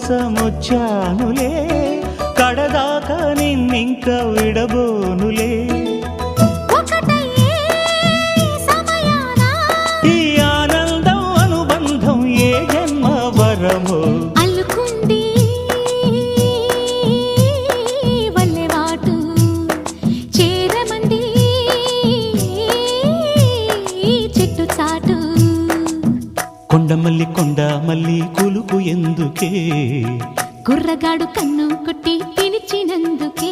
కోసమొచ్చానులే కడదాకా నిన్నింక విడబోనులే ఈ ఆనందం అనుబంధం ఏ జన్మ వరమో అల్లుకుంది వల్లెవాటు చేరమంది చెట్టు చాటు కొండ మల్లి కులుకు ఎందుకే కుర్రగాడు కన్ను కొట్టి పిలిచినందుకే